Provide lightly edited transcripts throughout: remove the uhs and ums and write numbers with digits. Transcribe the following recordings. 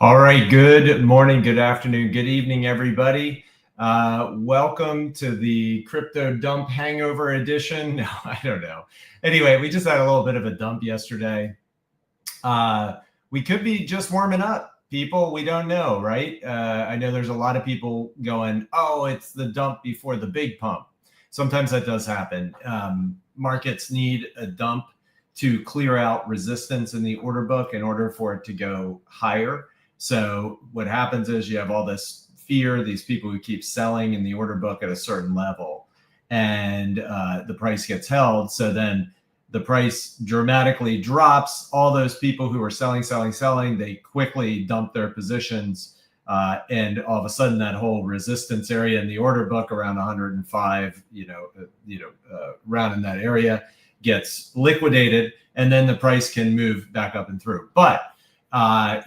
All right, good morning, good afternoon, good evening, everybody. Welcome to the Crypto Dump Hangover Edition. No, I don't know. Anyway, we just had a little bit of a dump yesterday. We could be just warming up, people. We don't know, right? I know there's a lot of people going, oh, it's the dump before the big pump. Sometimes that does happen. Markets need a dump to clear out resistance in the order book in order for it to go higher. So what happens is you have all this fear, these people who keep selling in the order book at a certain level, and the price gets held. So then the price dramatically drops. All those people who are selling, they quickly dump their positions. And all of a sudden that whole resistance area in the order book around 105, around in that area gets liquidated, and then the price can move back up and through. But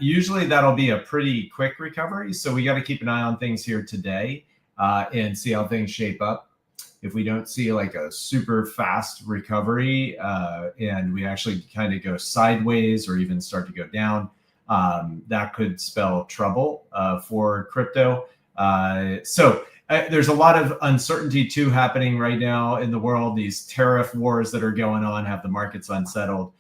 usually that'll be a pretty quick recovery. So we got to keep an eye on things here today and see how things shape up. If we don't see like a super fast recovery and we actually kind of go sideways or even start to go down, that could spell trouble for crypto. So there's a lot of uncertainty too happening right now in the world. These tariff wars that are going on have the markets unsettled.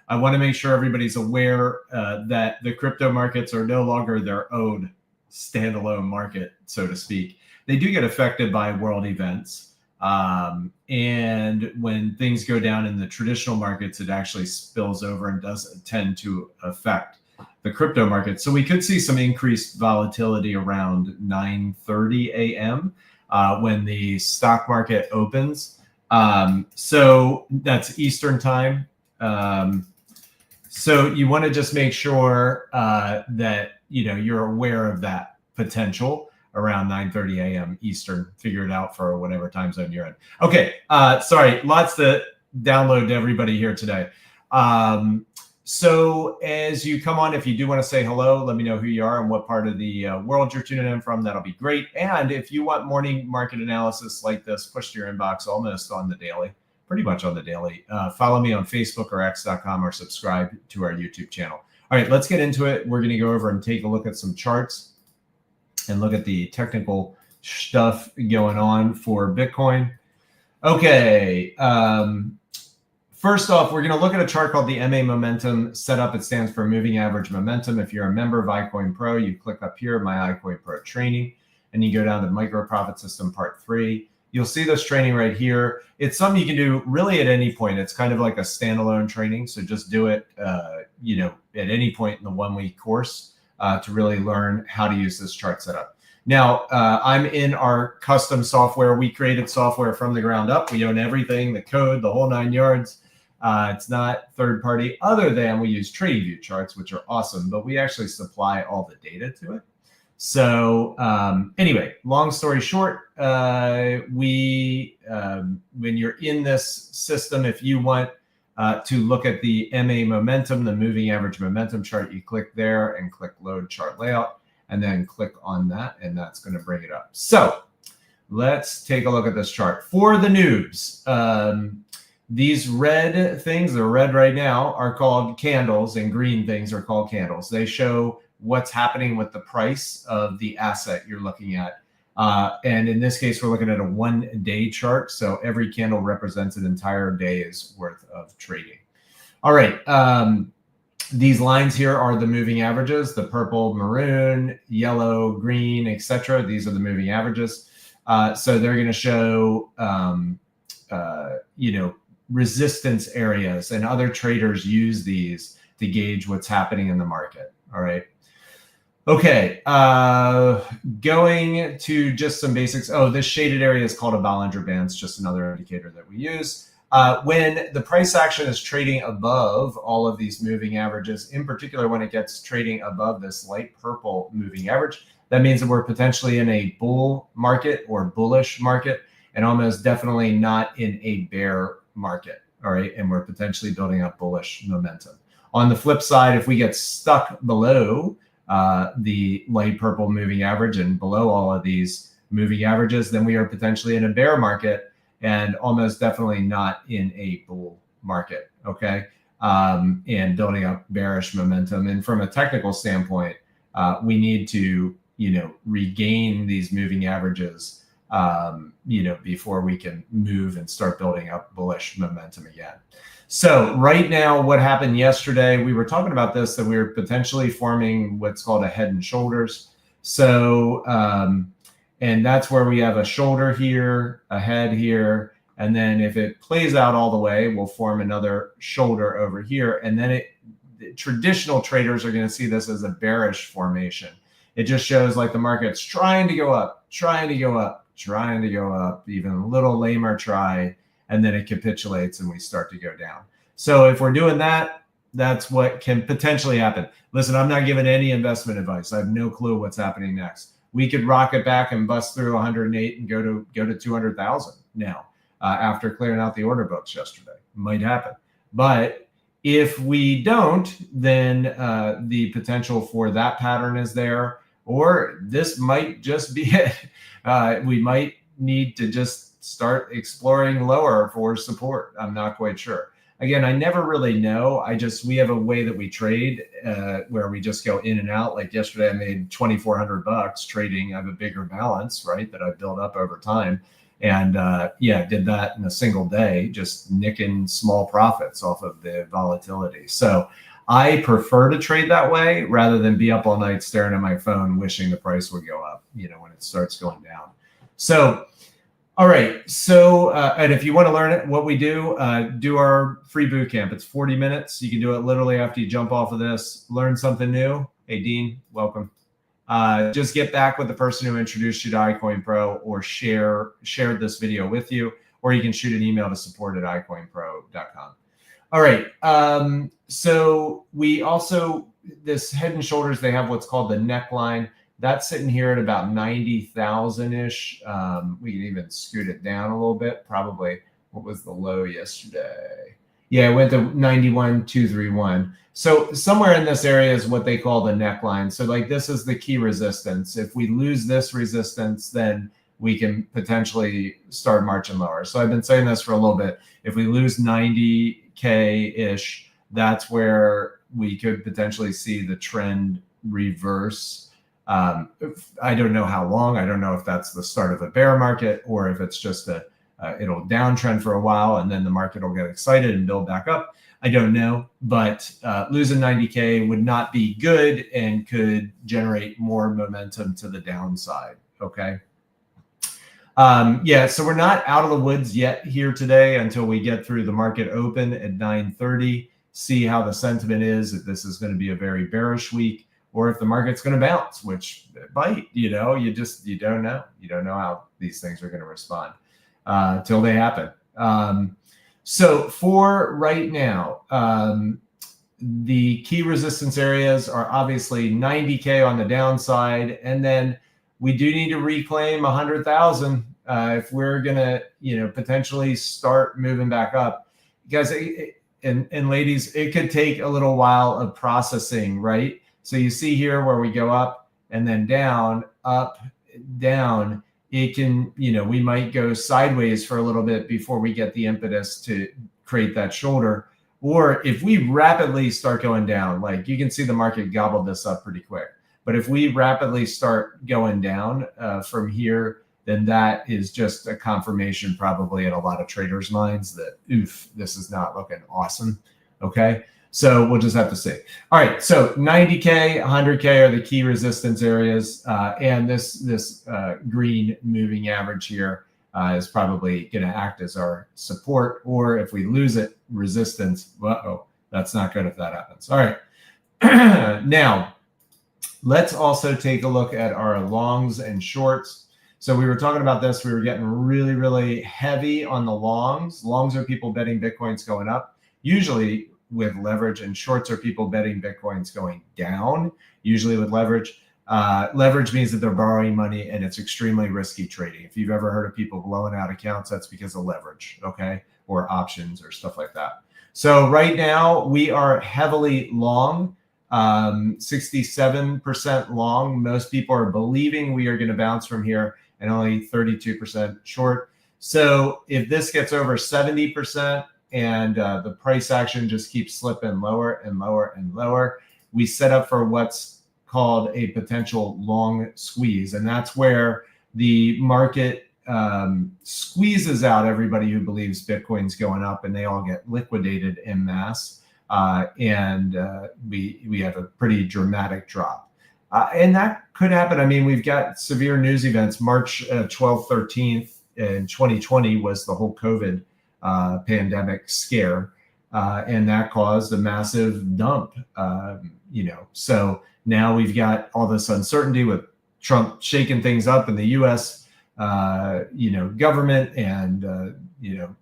I want to make sure everybody's aware that the crypto markets are no longer their own standalone market, so to speak. They do get affected by world events. And when things go down in the traditional markets, it actually spills over and does tend to affect the crypto market. So we could see some increased volatility around 9:30 a.m. When the stock market opens. So that's Eastern time. So you want to just make sure that you're aware of that potential around 9:30 a.m. Eastern. Figure it out for whatever time zone you're in. Okay, sorry, lots to download to everybody here today. So as you come on, if you do want to say hello, let me know who you are and what part of the world you're tuning in from. That'll be great. And if you want morning market analysis like this pushed to your inbox almost on the daily, pretty much on the daily, follow me on Facebook or x.com or subscribe to our YouTube channel. All right, let's get into it. We're going to go over and take a look at some charts and look at the technical stuff going on for Bitcoin. Okay. First off, we're going to look at a chart called the MA Momentum Setup. It stands for Moving Average Momentum. If you're a member of iCoinPro, you click up here, My iCoinPro Training, and you go down to Micro Profit System Part 3. You'll see this training right here. It's something you can do really at any point. It's kind of like a standalone training. So just do it, at any point in the 1-week course to really learn how to use this chart setup. Now, I'm in our custom software. We created software from the ground up. We own everything, the code, the whole 9 yards. It's not third party other than we use TradingView charts, which are awesome, but we actually supply all the data to it. So anyway, long story short, when you're in this system, if you want to look at the MA momentum, the moving average momentum chart, you click there and click load chart layout and then click on that, and that's going to bring it up. So let's take a look at this chart. For the noobs, these red things, they're red right now, are called candles, and green things are called candles. They show what's happening with the price of the asset you're looking at. And in this case, we're looking at a 1-day chart. So every candle represents an entire day's worth of trading. All right. These lines here are the moving averages, the purple, maroon, yellow, green, etc. These are the moving averages. So they're going to show, resistance areas, and other traders use these to gauge what's happening in the market. All right. Okay, going to just some basics. Oh, this shaded area is called a Bollinger Band. It's just another indicator that we use. When the price action is trading above all of these moving averages, in particular when it gets trading above this light purple moving average, that means that we're potentially in a bull market or bullish market, and almost definitely not in a bear market. All right, and we're potentially building up bullish momentum. On the flip side, if we get stuck below the light purple moving average and below all of these moving averages, then we are potentially in a bear market and almost definitely not in a bull market. Okay. and building up bearish momentum. And from a technical standpoint, we need to, regain these moving averages, before we can move and start building up bullish momentum again. So right now, what happened yesterday, we were talking about this, that we were potentially forming what's called a head and shoulders. So, and that's where we have a shoulder here, a head here, and then if it plays out all the way, we'll form another shoulder over here. And then traditional traders are going to see this as a bearish formation. It just shows like the market's trying to go up, trying to go up, trying to go up, even a little lamer try, and then it capitulates and we start to go down. So if we're doing that, that's what can potentially happen. Listen, I'm not giving any investment advice. I have no clue what's happening next. We could rocket back and bust through 108 and go to 200,000 now after clearing out the order books yesterday. Might happen. But if we don't, then the potential for that pattern is there, or this might just be it. We might need to just start exploring lower for support. I'm not quite sure. Again, I never really know. We have a way that we trade where we just go in and out. Like yesterday, I made $2,400 trading. I have a bigger balance, right, that I built up over time. And did that in a single day, just nicking small profits off of the volatility. So I prefer to trade that way rather than be up all night staring at my phone, wishing the price would go up, when it starts going down. So, all right. So, and if you want to learn it, what we do our free boot camp. It's 40 minutes. You can do it literally after you jump off of this, learn something new. Hey, Dean, welcome. Just get back with the person who introduced you to iCoinPro, or shared this video with you, or you can shoot an email to support@icoinpro.com. All right. So we also, this head and shoulders, they have what's called the neckline. That's sitting here at about 90,000-ish. We can even scoot it down a little bit. Probably, what was the low yesterday? Yeah, it went to 91,231. So somewhere in this area is what they call the neckline. So like this is the key resistance. If we lose this resistance, then we can potentially start marching lower. So I've been saying this for a little bit. If we lose 90K-ish, that's where we could potentially see the trend reverse. I don't know how long. I don't know if that's the start of a bear market or if it's just it'll downtrend for a while and then the market will get excited and build back up. I don't know, but losing 90K would not be good and could generate more momentum to the downside. Okay. So we're not out of the woods yet here today until we get through the market open at 9:30, see how the sentiment is, if this is going to be a very bearish week or if the market's going to bounce, which it might, you don't know. You don't know how these things are going to respond till they happen. So for right now, the key resistance areas are obviously 90K on the downside. And then we do need to reclaim 100,000 if we're going to, potentially start moving back up. Guys and ladies, it could take a little while of processing, right? So you see here where we go up and then down, up, down. It can, we might go sideways for a little bit before we get the impetus to create that shoulder. Or if we rapidly start going down, like you can see the market gobbled this up pretty quick. But if we rapidly start going down from here, then that is just a confirmation probably in a lot of traders' minds that, oof, this is not looking awesome. Okay. So we'll just have to see. All right, so 90K, 100K are the key resistance areas, and this green moving average here is probably going to act as our support, or if we lose it, resistance. That's not good if that happens. All right, now let's also take a look at our longs and shorts. So we were talking about this. We were getting really, really heavy on the longs. Longs are people betting Bitcoin's going up, usually with leverage, and shorts are people betting Bitcoin's going down, usually with leverage. Leverage means that they're borrowing money and it's extremely risky trading. If you've ever heard of people blowing out accounts, that's because of leverage, okay? Or options or stuff like that. So right now we are heavily long, 67% long. Most people are believing we are going to bounce from here, and only 32% short. So if this gets over 70%, and the price action just keeps slipping lower and lower and lower, we set up for what's called a potential long squeeze. And that's where the market squeezes out everybody who believes Bitcoin's going up, and they all get liquidated en masse. And we have a pretty dramatic drop. And that could happen. I mean, we've got severe news events. March 12th, 13th in 2020 was the whole COVID pandemic scare. And that caused a massive dump, So now we've got all this uncertainty with Trump shaking things up in the U.S., government and,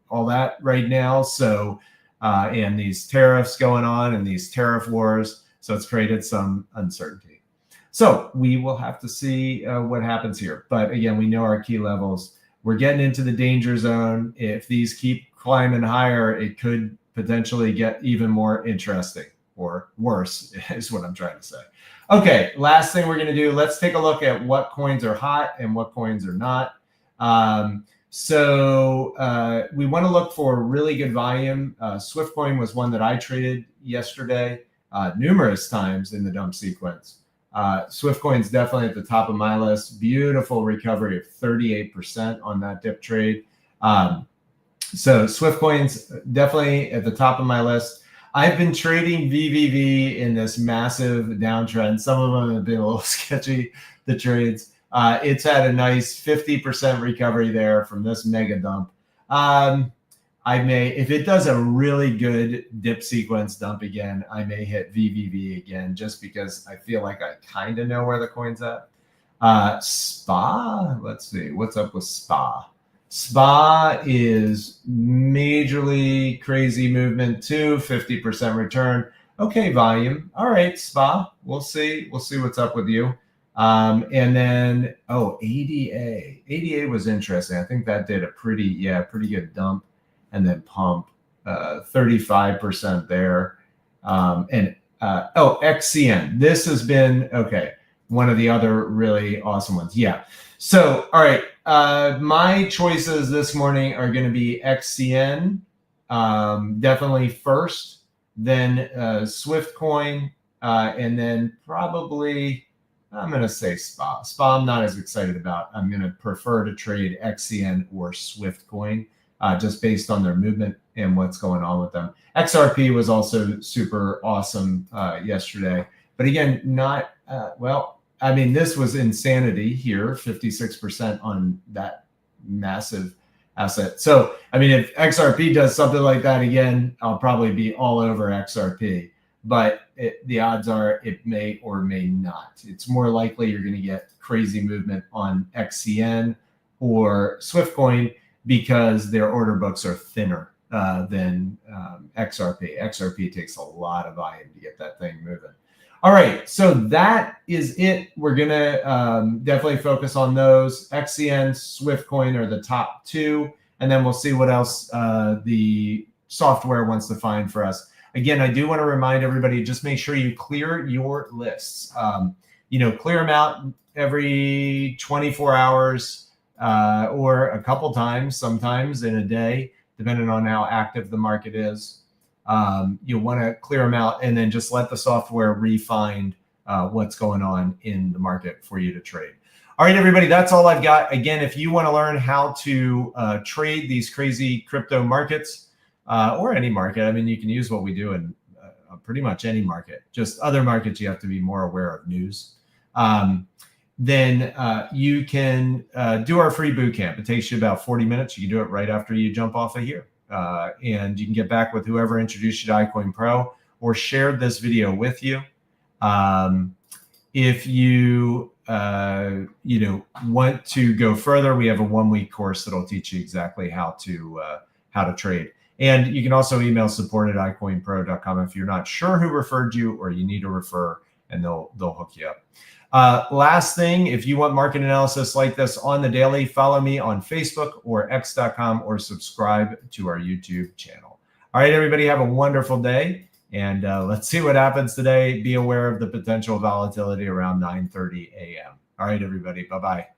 all that right now. So, and these tariffs going on and these tariff wars. So it's created some uncertainty. So we will have to see what happens here. But again, we know our key levels. We're getting into the danger zone. If these keep climbing higher, it could potentially get even more interesting, or worse is what I'm trying to say. Okay, last thing we're going to do, let's take a look at what coins are hot and what coins are not. So we want to look for really good volume. Swift coin was one that I traded yesterday numerous times in the dump sequence. Swift coin's definitely at the top of my list. Beautiful recovery of 38% on that dip trade. So Swift coin's definitely at the top of my list. I've been trading VVV in this massive downtrend. Some of them have been a little sketchy, the trades. It's had a nice 50% recovery there from this mega dump. I may, if it does a really good dip sequence dump again, I may hit VVV again, just because I feel like I kind of know where the coin's at. SPA, let's see, what's up with SPA? SPA is majorly crazy movement too, 50% return. Okay, volume. All right, SPA, we'll see what's up with you. And then, ADA. ADA was interesting. I think that did a pretty good dump and then pump, 35% there. XCN. This has been, one of the other really awesome ones. Yeah. So, all right. My choices this morning are going to be XCN, definitely first, then Swift coin, and then probably, I'm going to say SPA. SPA I'm not as excited about. I'm going to prefer to trade XCN or Swift coin, just based on their movement and what's going on with them. XRP was also super awesome yesterday. But again, not, this was insanity here, 56% on that massive asset. So, if XRP does something like that again, I'll probably be all over XRP. But the odds are it may or may not. It's more likely you're going to get crazy movement on XCN or Swift coin because their order books are thinner than XRP. XRP takes a lot of volume to get that thing moving. All right, so that is it. We're going to definitely focus on those. XCN, Swift coin are the top two, and then we'll see what else the software wants to find for us. Again, I do want to remind everybody, just make sure you clear your lists. Clear them out every 24 hours or a couple times, sometimes in a day, depending on how active the market is. You'll want to clear them out and then just let the software refine what's going on in the market for you to trade. All right, everybody, that's all I've got. Again, if you want to learn how to trade these crazy crypto markets, or any market. You can use what we do in pretty much any market. Just other markets, you have to be more aware of news. Then you can do our free boot camp. It takes you about 40 minutes. You can do it right after you jump off of here. And you can get back with whoever introduced you to iCoinPro or shared this video with you. If you want to go further, we have a 1-week course that'll teach you exactly how to trade. And you can also email support@iCoinPro.com if you're not sure who referred you or you need to refer, and they'll hook you up. Last thing, if you want market analysis like this on the daily, follow me on Facebook or x.com or subscribe to our YouTube channel. All right, everybody, have a wonderful day. And let's see what happens today. Be aware of the potential volatility around 9:30 a.m. All right, everybody. Bye-bye.